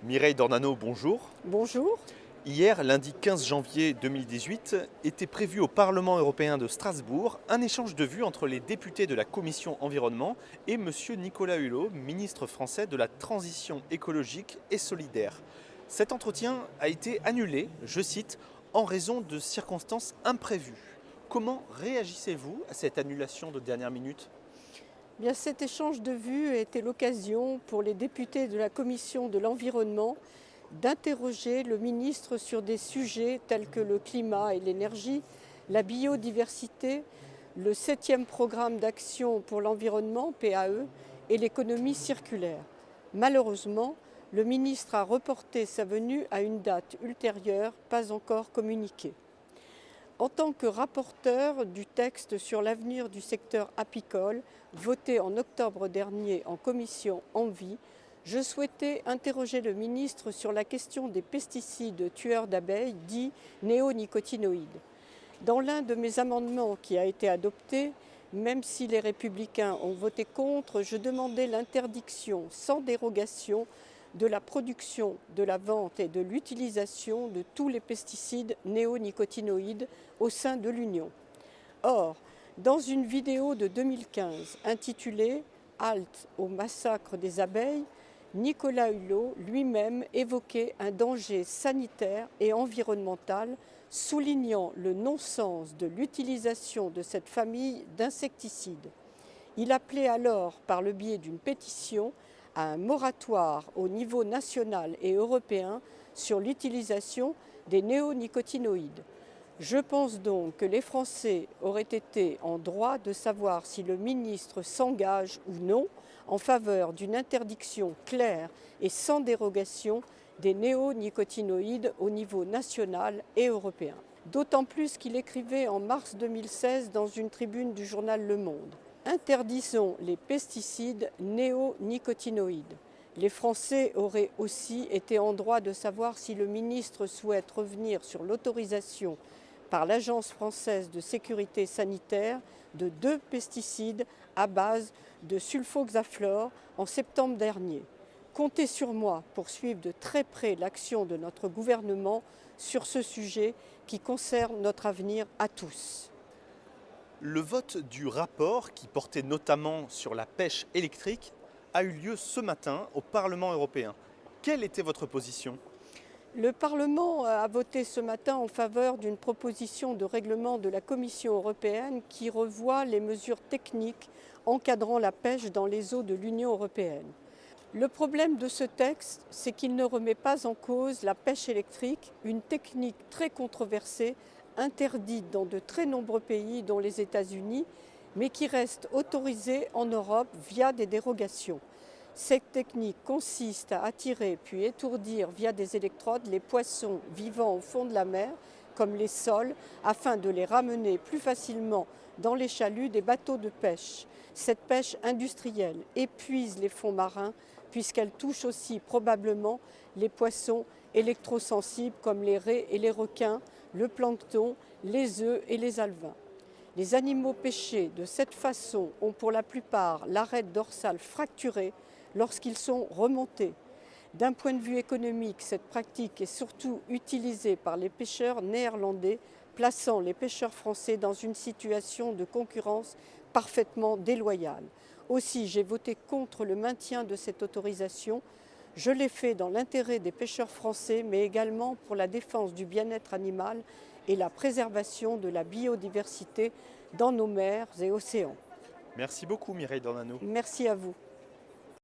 Mireille Dornano, bonjour. Bonjour. Hier, lundi 15 janvier 2018, était prévu au Parlement européen de Strasbourg un échange de vues entre les députés de la Commission environnement et M. Nicolas Hulot, ministre français de la Transition écologique et solidaire. Cet entretien a été annulé, je cite, en raison de circonstances imprévues. Comment réagissez-vous à cette annulation de dernière minute ? Bien, cet échange de vues était l'occasion pour les députés de la Commission de l'environnement d'interroger le ministre sur des sujets tels que le climat et l'énergie, la biodiversité, le 7e programme d'action pour l'environnement, PAE, et l'économie circulaire. Malheureusement, le ministre a reporté sa venue à une date ultérieure, pas encore communiquée. En tant que rapporteur du texte sur l'avenir du secteur apicole, voté en octobre dernier en commission Envie, je souhaitais interroger le ministre sur la question des pesticides tueurs d'abeilles, dits néonicotinoïdes. Dans l'un de mes amendements qui a été adopté, même si les Républicains ont voté contre, je demandais l'interdiction sans dérogation de la production, de la vente et de l'utilisation de tous les pesticides néonicotinoïdes au sein de l'Union. Or, dans une vidéo de 2015 intitulée « Halte au massacre des abeilles », Nicolas Hulot lui-même évoquait un danger sanitaire et environnemental, soulignant le non-sens de l'utilisation de cette famille d'insecticides. Il appelait alors, par le biais d'une pétition, à un moratoire au niveau national et européen sur l'utilisation des néonicotinoïdes. Je pense donc que les Français auraient été en droit de savoir si le ministre s'engage ou non en faveur d'une interdiction claire et sans dérogation des néonicotinoïdes au niveau national et européen. D'autant plus qu'il écrivait en mars 2016 dans une tribune du journal Le Monde. Interdisons les pesticides néonicotinoïdes. Les Français auraient aussi été en droit de savoir si le ministre souhaite revenir sur l'autorisation par l'Agence française de sécurité sanitaire de 2 pesticides à base de sulfoxaflor en septembre dernier. Comptez sur moi pour suivre de très près l'action de notre gouvernement sur ce sujet qui concerne notre avenir à tous. Le vote du rapport, qui portait notamment sur la pêche électrique, a eu lieu ce matin au Parlement européen. Quelle était votre position ? Le Parlement a voté ce matin en faveur d'une proposition de règlement de la Commission européenne qui revoit les mesures techniques encadrant la pêche dans les eaux de l'Union européenne. Le problème de ce texte, c'est qu'il ne remet pas en cause la pêche électrique, une technique très controversée, interdite dans de très nombreux pays, dont les États-Unis, mais qui reste autorisée en Europe via des dérogations. Cette technique consiste à attirer puis étourdir via des électrodes les poissons vivant au fond de la mer, comme les sols, afin de les ramener plus facilement dans les chaluts des bateaux de pêche. Cette pêche industrielle épuise les fonds marins puisqu'elle touche aussi probablement les poissons électrosensibles comme les raies et les requins, le plancton, les œufs et les alevins. Les animaux pêchés de cette façon ont pour la plupart l'arête dorsale fracturée lorsqu'ils sont remontés. D'un point de vue économique, cette pratique est surtout utilisée par les pêcheurs néerlandais, plaçant les pêcheurs français dans une situation de concurrence parfaitement déloyale. Aussi, j'ai voté contre le maintien de cette autorisation. Je l'ai fait dans l'intérêt des pêcheurs français, mais également pour la défense du bien-être animal et la préservation de la biodiversité dans nos mers et océans. Merci beaucoup Mireille Dornano. Merci à vous.